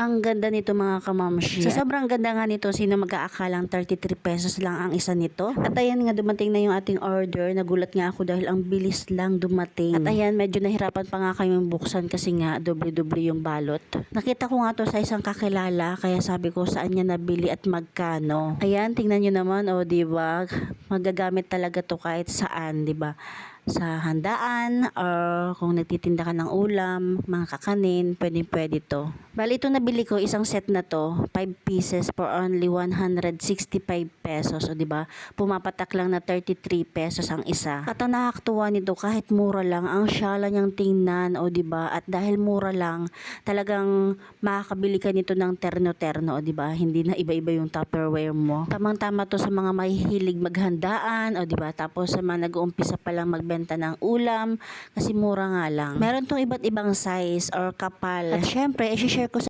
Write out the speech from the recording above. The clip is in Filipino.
Ang ganda nito mga kamamshi. Sa sobrang ganda nga nito, sino mag-aakalang 33 pesos lang ang isa nito? At ayan nga, dumating na yung ating order. Nagulat nga ako dahil ang bilis lang dumating. At ayan, medyo nahirapan pa nga kaming buksan kasi nga doble-doble yung balot. Nakita ko nga to sa isang kakilala, kaya sabi ko saan niya nabili at magkano. Ayan, tingnan nyo naman, o diba? Magagamit talaga to kahit saan, diba? Sa handaan or kung nagtitinda ka ng ulam, mga kakanin, pwede to. Bali, ito nabili ko, isang set na to, 5 pieces for only 165 pesos. O diba, pumapatak lang na 33 pesos ang isa. At ang nakakatuwa nito, kahit mura lang, ang syala niyang tingnan, o diba, at dahil mura lang, talagang makakabili ka nito ng terno-terno, o diba, hindi na iba-iba yung Tupperware mo. Tamang-tama to sa mga mahihilig maghandaan, o diba, tapos sa mga nag-uumpisa pa lang magbenta ng ulam, kasi mura nga lang. Meron tong iba't ibang size or kapal. At syempre, i-share ko sa